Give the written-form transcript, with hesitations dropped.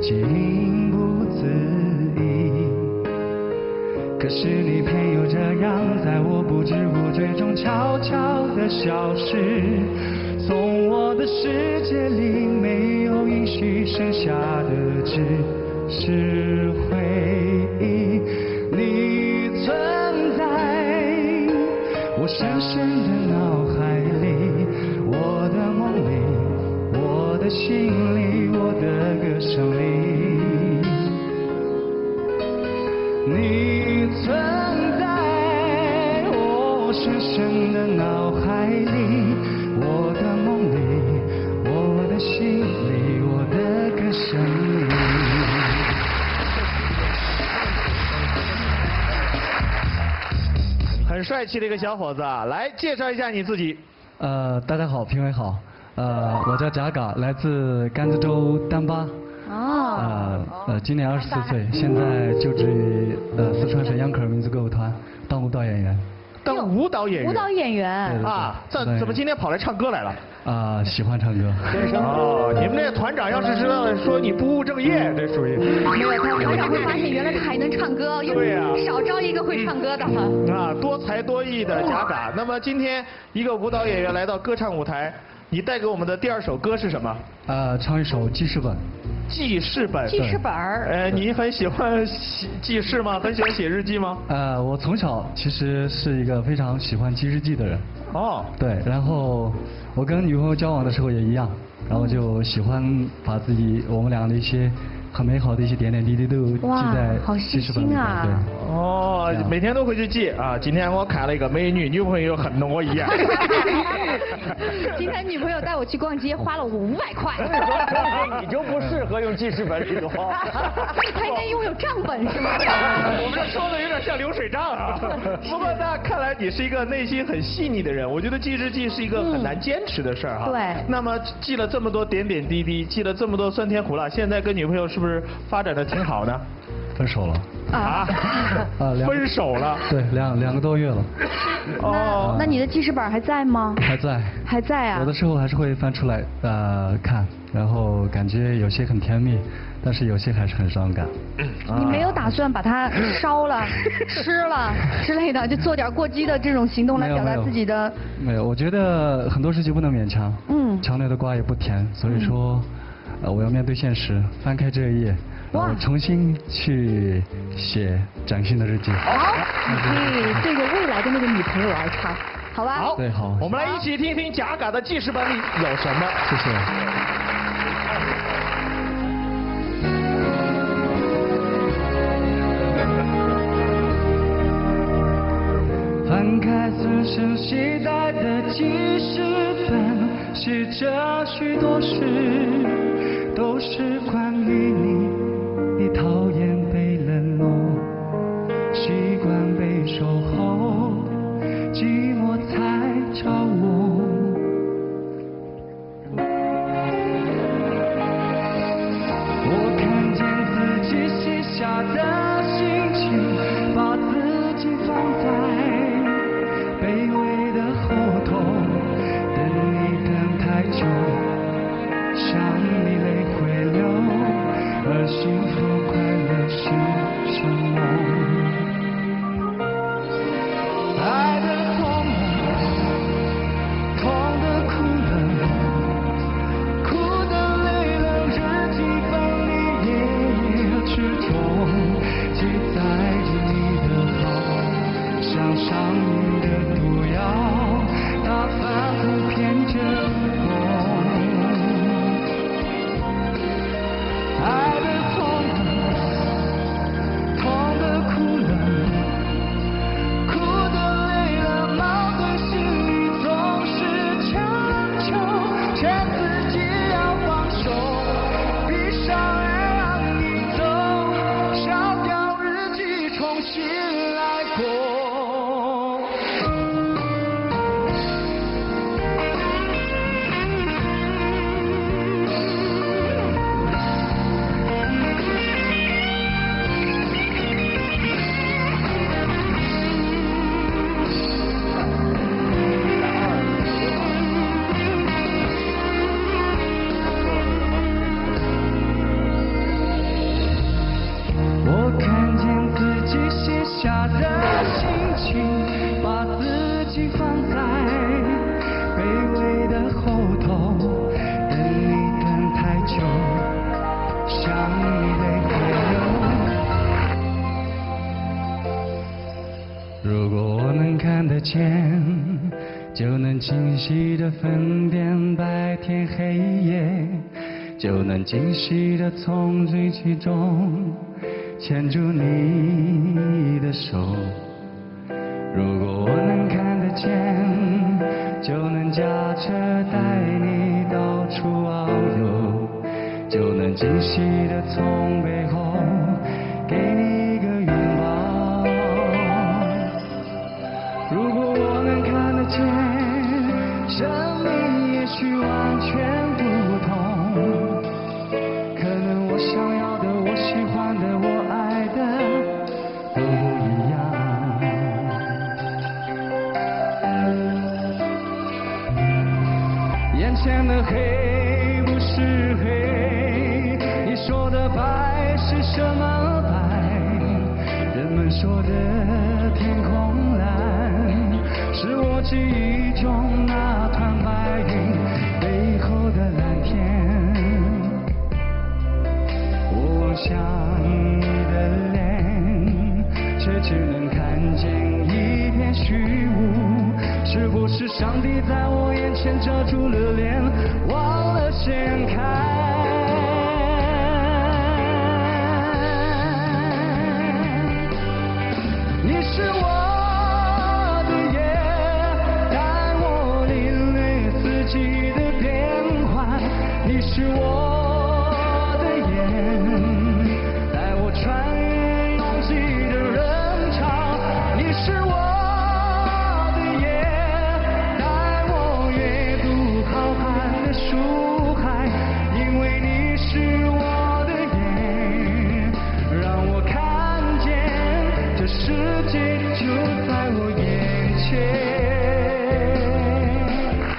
情不自已。可是你偏又这样，在我不知不觉中悄悄地消失，从我的世界里没有音讯，剩下的只是回忆。你存在我深深的脑海里，我的梦里，我的心里，我的歌声里。你存在我深深的脑海里，我的梦里，我的心里，我的歌声里。很帅气的一个小伙子啊，来介绍一下你自己。大家好，评委好，我叫贾嘎，来自甘孜州丹巴。今年24岁，现在就职于四川省秧歌儿民族歌舞团，当舞蹈演员。当舞蹈演员。舞蹈演员。对啊，怎么今天跑来唱歌来了？喜欢唱歌。哦，你们这团长要是知道说你不务正业，这属于。没有，他团长会发现原来他还能唱歌，对呀，少招一个会唱歌的。啊，多才多艺的贾嘎。那么今天一个舞蹈演员来到歌唱舞台，你带给我们的第2首歌是什么？唱一首记事本。记事本。记事本儿。你很喜欢记事吗？很喜欢写日记吗？我从小其实是一个非常喜欢记日记的人。哦。对，然后我跟女朋友交往的时候也一样，然后就喜欢把我们俩的一些很美好的一些点点滴滴都记在记事本里面。对。哦，每天都会去记啊。今天我看了一个美女，女朋友恨得我一样。今天女朋友带我去逛街，花了我500块。你就不适合用记事本里头。他应该拥有账本是吗？我们这说的有点像流水账啊。不过那看来你是一个内心很细腻的人，我觉得记日记是一个很难坚持的事儿哈。对。那么记了这么多点点滴滴，记了这么多酸甜苦辣，现在跟女朋友是不是发展的挺好呢？分手了。分手了。对，2个多月了。哦。那你的记事本还在吗？还在。还在啊。有的时候还是会翻出来看，然后感觉有些很甜蜜，但是有些还是很伤感。你没有打算把它烧了、吃了之类的，就做点过激的这种行动来表达自己的？没有，我觉得很多事情不能勉强。强扭的瓜也不甜，所以说，我要面对现实，翻开这一页。然后重新去写崭新的日记。好，你可以对着未来的那个女朋友而唱，好吧？好，对，好。我们来一起听听贾嘎的记事本里有什么。谢谢。翻开随身携带的记事本，写着许多事，都是关于你。你讨厌被冷落，习惯被守候，寂寞才找我。我看见自己写下的心情，把自己放在卑微的后头，等你等太久，想你泪会流。心放在卑微的后头，等你等太久，想你泪会流。如果我能看得见，就能清晰地分辨白天黑夜，就能惊喜地从最其中牵住你的手。如果我能看得见，就能驾车带你到处遨游，就能惊喜地从背后给你一个拥抱。如果我能看得见，生命也许完全不同，可能我想要的、我喜欢的、我爱的都不一样。眼前的黑不是黑，你说的白是什么白？人们说的天空蓝，是我记忆中那团白云背后的蓝天。我望向你的脸，却只能看见一片虚无。是不是上帝在我眼前遮住了脸，忘了掀开？你是我的夜，带我领略四季的变换。你是我的眼，带我穿越拥挤的人潮。你是我的夜，带我阅读浩瀚的书海。因为你是我的眼，让我看见这世界就在我眼前。